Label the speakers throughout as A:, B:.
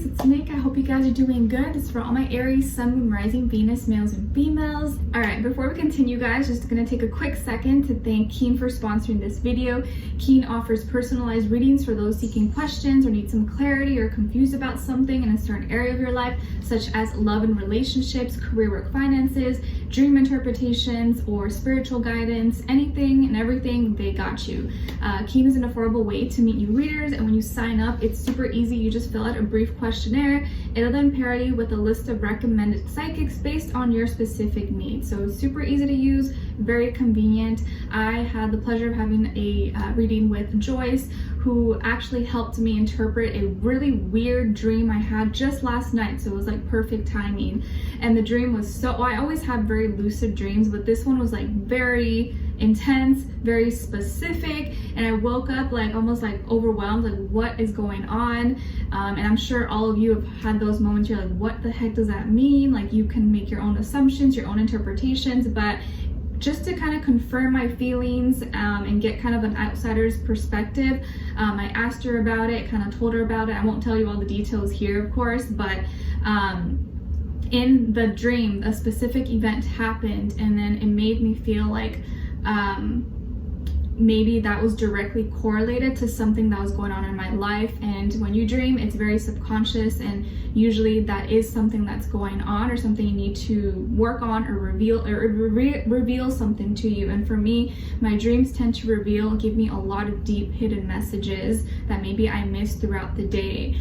A: Aries, it's Nick. I hope you guys are doing good. This is for all my Aries, Sun, Moon, Rising, Venus, males and females. Alright, before we continue guys, just gonna take a quick second to thank Keen for sponsoring this video. Keen offers personalized readings for those seeking questions or need some clarity or confused about something in a certain area of your life, such as love and relationships, career, work, finances, dream interpretations, or spiritual guidance. Anything and everything, they got you. Keen is an affordable way to meet new readers, and when you sign up, it's super easy. You just fill out a brief questionnaire. It'll then pair you with a list of recommended psychics based on your specific needs. So it's super easy to use, very convenient. I had the pleasure of having a reading with Joyce, who actually helped me interpret a really weird dream I had just last night. So it was like perfect timing. And the dream was so, I always have very lucid dreams, but this one was like very intense, very specific, and I woke up like almost like overwhelmed, like what is going on? And I'm sure all of you have had those moments you're like, what the heck does that mean? Like you can make your own assumptions, your own interpretations, but just to kind of confirm my feelings and get kind of an outsider's perspective, I asked her about it, kind of told her about it. I won't tell you all the details here, of course, but in the dream, a specific event happened, and then it made me feel like maybe that was directly correlated to something that was going on in my life. And when you dream, it's very subconscious, and usually that is something that's going on or something you need to work on or reveal something to you. And for me, my dreams tend to give me a lot of deep hidden messages that maybe I missed throughout the day.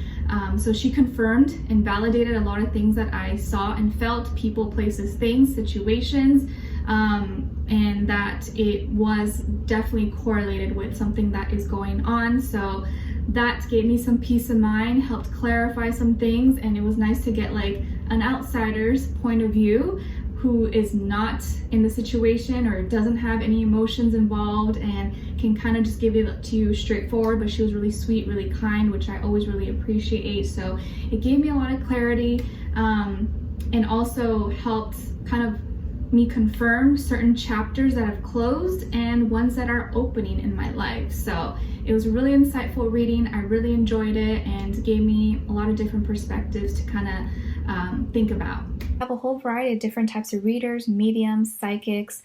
A: So she confirmed and validated a lot of things that I saw and felt, people, places, things, situations, and that it was definitely correlated with something that is going on. So that gave me some peace of mind, helped clarify some things, and it was nice to get like an outsider's point of view who is not in the situation or doesn't have any emotions involved and can kind of just give it to you straightforward. But she was really sweet, really kind, which I always really appreciate. So it gave me a lot of clarity, and also helped kind of me confirm certain chapters that have closed and ones that are opening in my life. So it was a really insightful reading. I really enjoyed it and gave me a lot of different perspectives to kind of think about. I have a whole variety of different types of readers, mediums, psychics.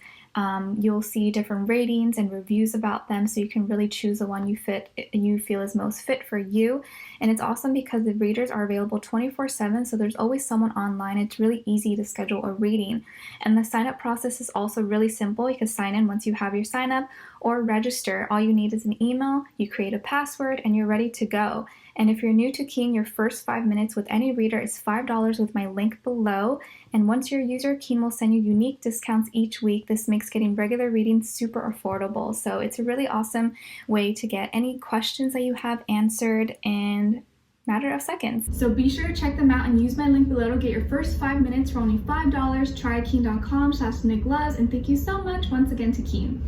A: You'll see different ratings and reviews about them, so you can really choose the one you feel is most fit for you. And it's awesome because the readers are available 24/7, so there's always someone online. It's really easy to schedule a reading. And the sign-up process is also really simple. You can sign in once you have your sign-up or register. All you need is an email, you create a password, and you're ready to go. And if you're new to Keen, your first 5 minutes with any reader is $5 with my link below. And once you're a user, Keen will send you unique discounts each week. This makes getting regular readings super affordable. So it's a really awesome way to get any questions that you have answered in a matter of seconds. So be sure to check them out and use my link below to get your first 5 minutes for only $5. Try keen.com/Nicloves, and thank you so much once again to Keen.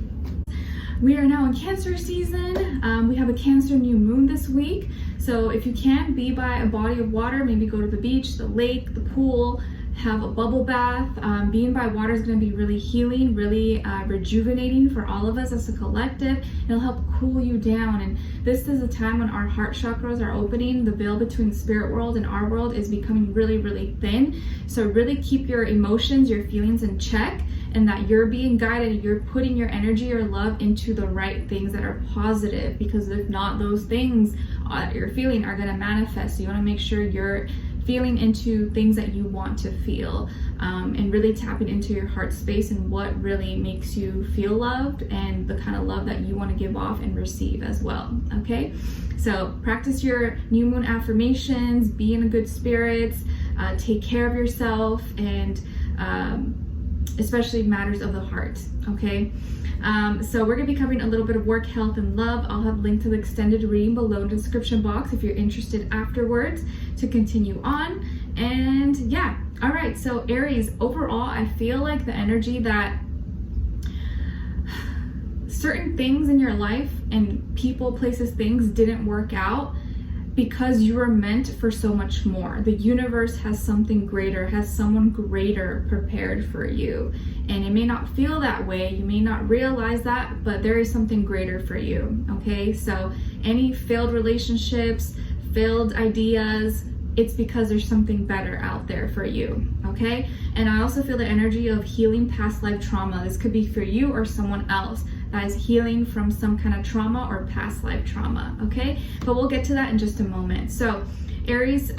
A: We are now in Cancer season. We have a Cancer new moon this week. So if you can, be by a body of water, maybe go to the beach, the lake, the pool, have a bubble bath. Being by water is going to be really healing, really rejuvenating for all of us as a collective. It'll help cool you down. And this is a time when our heart chakras are opening. The veil between the spirit world and our world is becoming really, really thin. So really keep your emotions, your feelings in check, and that you're being guided, you're putting your energy, your love into the right things that are positive, because if not, those things you're feeling are going to manifest. So you want to make sure you're feeling into things that you want to feel, and really tapping into your heart space and what really makes you feel loved and the kind of love that you want to give off and receive as well. Okay, so practice your new moon affirmations, be in a good spirits, take care of yourself, and especially matters of the heart. Okay, so we're going to be covering a little bit of work, health, and love. I'll have a link to the extended reading below in the description box if you're interested afterwards to continue on. And yeah, all right, so Aries, overall I feel like the energy that certain things in your life and people, places, things didn't work out because you were meant for so much more. The universe has something greater, has someone greater prepared for you. And it may not feel that way, you may not realize that, but there is something greater for you, okay? So any failed relationships, failed ideas, it's because there's something better out there for you, okay? And I also feel the energy of healing past life trauma. This could be for you or someone else that is healing from some kind of trauma or past life trauma, okay? But we'll get to that in just a moment. So Aries,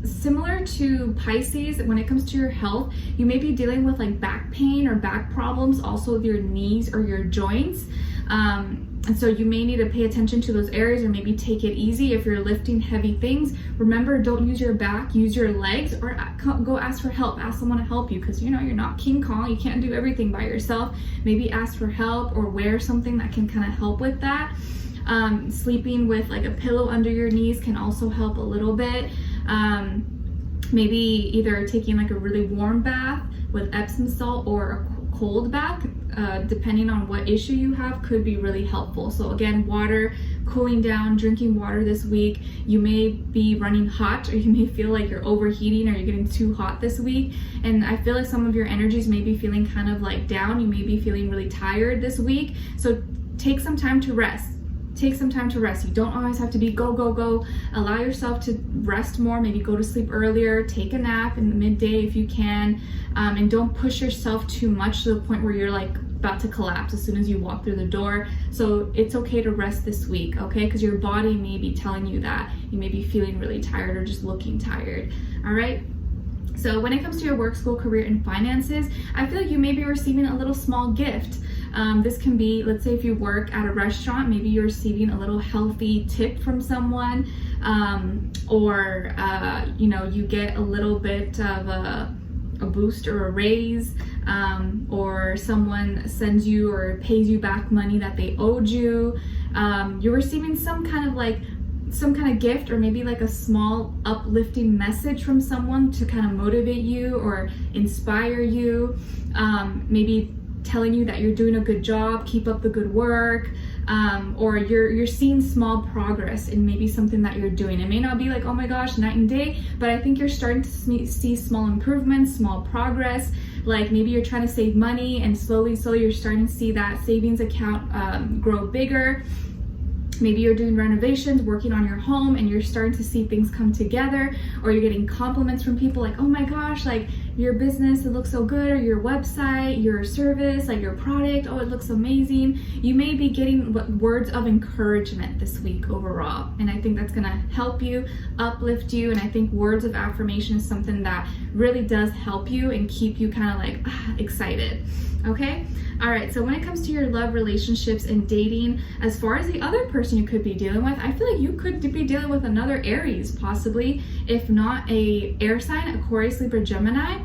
A: similar to Pisces, when it comes to your health, you may be dealing with like back pain or back problems, also with your knees or your joints. And so you may need to pay attention to those areas, or maybe take it easy if you're lifting heavy things. Remember, don't use your back, use your legs, or go ask for help. Ask someone to help you, because you know you're not King Kong. You can't do everything by yourself. Maybe ask for help or wear something that can kind of help with that. Sleeping with like a pillow under your knees can also help a little bit. Maybe either taking like a really warm bath with Epsom salt or a cold bath, depending on what issue you have, could be really helpful. So again, water, cooling down, drinking water this week. You may be running hot, or you may feel like you're overheating or you're getting too hot this week. And I feel like some of your energies may be feeling kind of like down. You may be feeling really tired this week. So take some time to rest. Take some time to rest. You don't always have to be go, go, go. Allow yourself to rest more. Maybe go to sleep earlier. Take a nap in the midday if you can. And don't push yourself too much to the point where you're like about to collapse as soon as you walk through the door. So it's okay to rest this week, okay? Because your body may be telling you that. You may be feeling really tired or just looking tired, all right? So when it comes to your work, school, career, and finances, I feel like you may be receiving a little small gift. This can be, let's say if you work at a restaurant, maybe you're receiving a little healthy tip from someone, or you know, you get a little bit of a boost or a raise, or someone sends you or pays you back money that they owed you. You're receiving some kind of gift, or maybe like a small uplifting message from someone to kind of motivate you or inspire you. Maybe telling you that you're doing a good job, keep up the good work, or you're seeing small progress in maybe something that you're doing. It may not be like, oh my gosh, night and day, but I think you're starting to see small improvements, small progress. Like maybe you're trying to save money, and slowly you're starting to see that savings account grow bigger. Maybe you're doing renovations, working on your home, and you're starting to see things come together, or you're getting compliments from people like, oh my gosh, like your business, it looks so good, or your website, your service, like your product, oh, it looks amazing. You may be getting words of encouragement this week overall, and I think that's gonna help you, uplift you, and I think words of affirmation is something that really does help you and keep you kind of like excited, okay? All right, so when it comes to your love, relationships, and dating, as far as the other person you could be dealing with, I feel like you could be dealing with another Aries, possibly, if not a air sign, Aquarius, Libra, Gemini,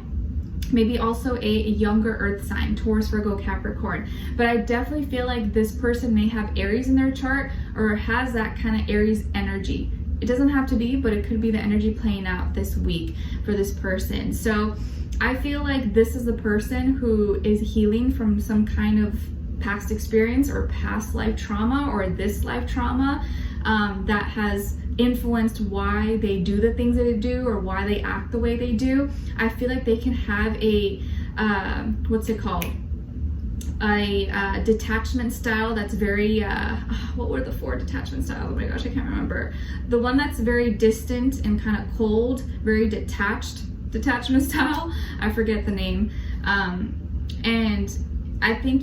A: maybe also a younger earth sign, Taurus, Virgo, Capricorn. But I definitely feel like this person may have Aries in their chart, or has that kind of Aries energy. It doesn't have to be, but it could be the energy playing out this week for this person. So I feel like this is the person who is healing from some kind of past experience or past life trauma, or this life trauma that has influenced why they do the things that they do, or why they act the way they do. I feel like they can have a, what's it called? A detachment style that's very, what were the 4 detachment styles? Oh my gosh, I can't remember. The one that's very distant and kind of cold, very detached detachment style. I forget the name. And I think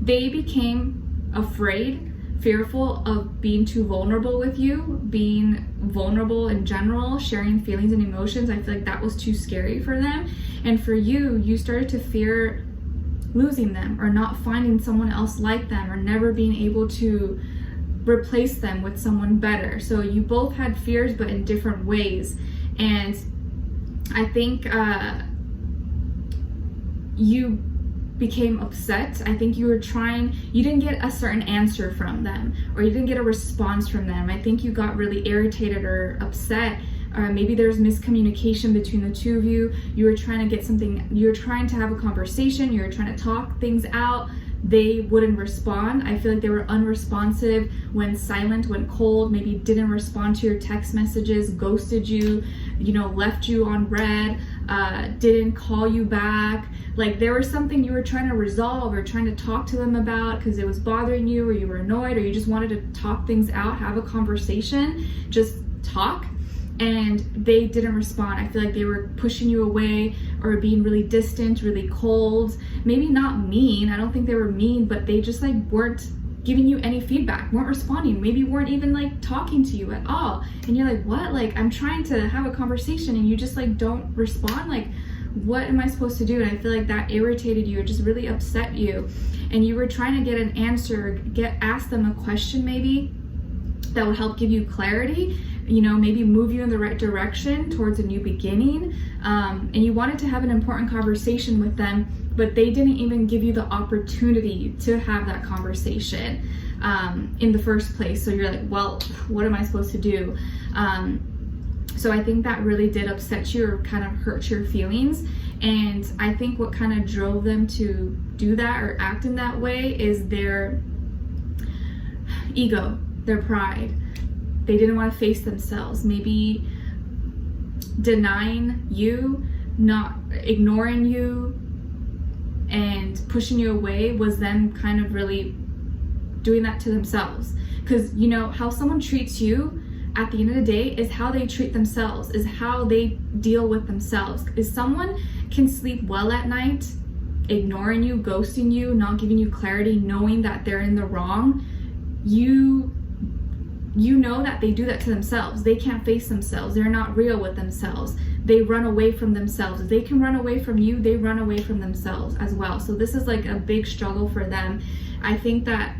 A: they became afraid, fearful of being too vulnerable with you, being vulnerable in general, sharing feelings and emotions. I feel like that was too scary for them. And for you, you started to fear losing them, or not finding someone else like them, or never being able to replace them with someone better. So you both had fears, but in different ways. And I think you became upset. I think you didn't get a certain answer from them, or you didn't get a response from them. I think you got really irritated or upset, or maybe there's miscommunication between the two of you. You were trying to get something, you were trying to have a conversation, you were trying to talk things out. They wouldn't respond. I feel like they were unresponsive, went silent, went cold, maybe didn't respond to your text messages, ghosted you, left you on red, didn't call you back. Like there was something you were trying to resolve or trying to talk to them about because it was bothering you, or you were annoyed, or you just wanted to talk things out, have a conversation, just talk. and they didn't respond. I feel like they were pushing you away or being really distant, really cold. Maybe not mean, I don't think they were mean, but they just like weren't giving you any feedback, weren't responding, maybe weren't even like talking to you at all. And you're like, what? Like, I'm trying to have a conversation and you just like don't respond. Like, what am I supposed to do? And I feel like that irritated you, it just really upset you. And you were trying to get an answer, ask them a question maybe that would help give you clarity, you know, maybe move you in the right direction towards a new beginning. And you wanted to have an important conversation with them, but they didn't even give you the opportunity to have that conversation in the first place. So you're like, well, what am I supposed to do? So I think that really did upset you or kind of hurt your feelings. And I think what kind of drove them to do that or act in that way is their ego, their pride. They didn't want to face themselves. Maybe denying you, not ignoring you, and pushing you away was them kind of really doing that to themselves. Because you know how someone treats you at the end of the day is how they treat themselves, is how they deal with themselves. If someone can sleep well at night, ignoring you, ghosting you, not giving you clarity, knowing that they're in the wrong, you know that they do that to themselves. They can't face themselves. They're not real with themselves. They run away from themselves. If they can run away from you, they run away from themselves as well. So this is like a big struggle for them. I think that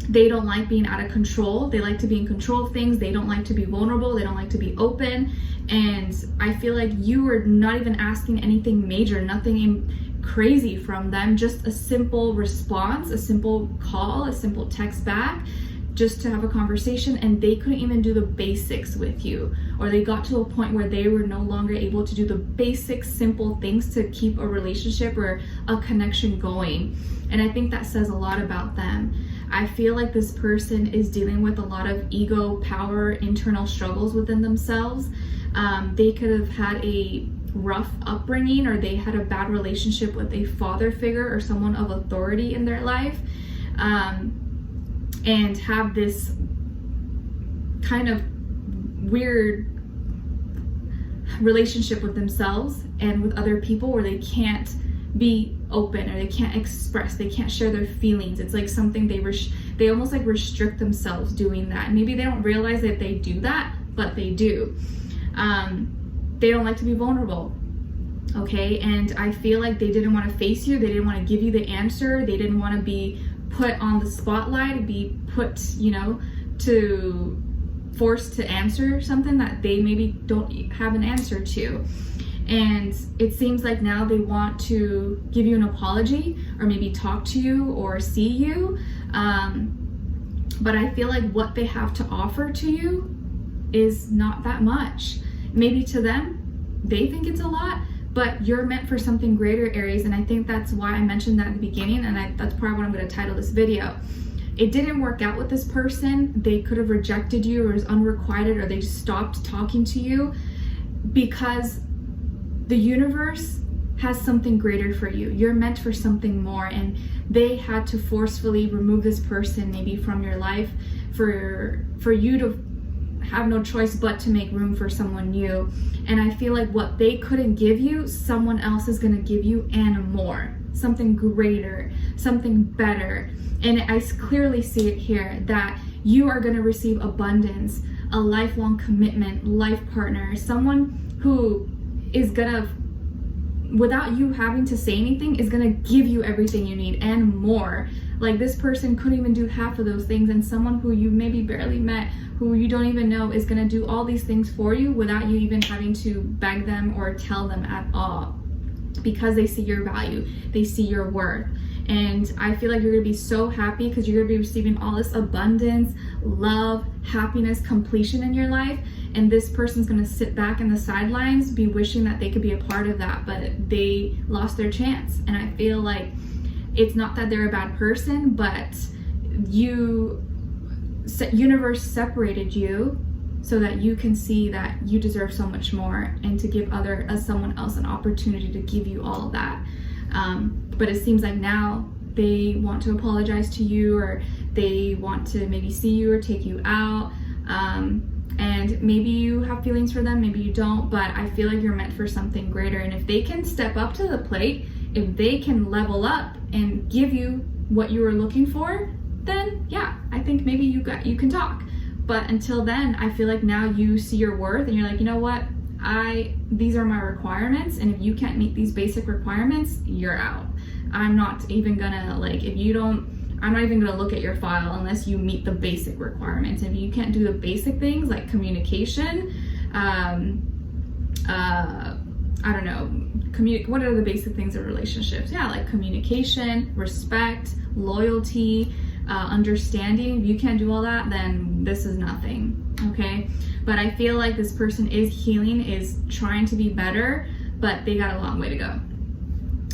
A: they don't like being out of control. They like to be in control of things. They don't like to be vulnerable. They don't like to be open. And I feel like you were not even asking anything major, nothing crazy from them, just a simple response, a simple call, a simple text back, just to have a conversation. And they couldn't even do the basics with you, or they got to a point where they were no longer able to do the basic simple things to keep a relationship or a connection going. And I think that says a lot about them. I feel like this person is dealing with a lot of ego, power, internal struggles within themselves. They could have had a rough upbringing, or they had a bad relationship with a father figure or someone of authority in their life, and have this kind of weird relationship with themselves and with other people where they can't be open, or they can't express, they can't share their feelings. It's like something they almost like restrict themselves doing that. Maybe they don't realize that they do that, but they do. They don't like to be vulnerable, okay? And I feel like they didn't want to face you. They didn't want to give you the answer. They didn't want to be put on the spotlight, be put, you know, to forced to answer something that they maybe don't have an answer to. And it seems like now they want to give you an apology, or maybe talk to you or see you. But I feel like what they have to offer to you is not that much. Maybe to them, they think it's a lot, but you're meant for something greater, Aries. And I think that's why I mentioned that at the beginning, and that's probably what I'm going to title this video. It didn't work out with this person. They could have rejected you, or was unrequited, or they stopped talking to you, because the universe has something greater for you. You're meant for something more, and they had to forcefully remove this person maybe from your life for you to have no choice but to make room for someone new. And I feel like what they couldn't give you, someone else is going to give you, and more, something greater, something better. And I clearly see it here that you are going to receive abundance, a lifelong commitment, life partner, someone who is gonna, without you having to say anything, is gonna give you everything you need and more. Like, this person couldn't even do half of those things, and someone who you maybe barely met, who you don't even know, is gonna do all these things for you without you even having to beg them or tell them at all, because they see your value, they see your worth. And I feel like you're gonna be so happy, because you're gonna be receiving all this abundance, love, happiness, completion in your life. And this person's gonna sit back in the sidelines, be wishing that they could be a part of that, but they lost their chance. And I feel like it's not that they're a bad person, but universe separated you so that you can see that you deserve so much more, and to give someone else an opportunity to give you all of that. But it seems like now they want to apologize to you, or they want to maybe see you or take you out. and maybe you have feelings for them, maybe you don't, but I feel like you're meant for something greater. And if they can step up to the plate, if they can level up and give you what you were looking for, then yeah, I think maybe you can talk. But until then, I feel like now you see your worth and you're like, you know what, these are my requirements, and if you can't meet these basic requirements, you're out. I'm not even gonna, like, I'm not even gonna look at your file unless you meet the basic requirements. If you can't do the basic things like communication, I don't know, what are the basic things of relationships? Yeah, like communication, respect, loyalty, understanding. If you can't do all that, then this is nothing, okay? But I feel like this person is healing, is trying to be better, but they got a long way to go.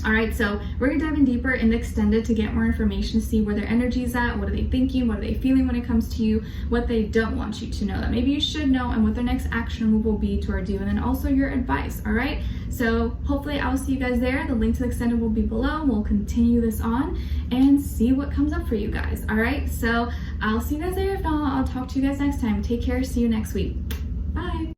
A: All right, so we're gonna dive in deeper in the extended to get more information, to see where their energy is at, what are they thinking, what are they feeling when it comes to you, what they don't want you to know that maybe you should know, and what their next action move will be towards you, and then also your advice, all right? So hopefully I'll see you guys there. The link to the extended will be below. We'll continue this on and see what comes up for you guys, all right? So I'll see you guys there. If not, I'll talk to you guys next time. Take care, see you next week. Bye.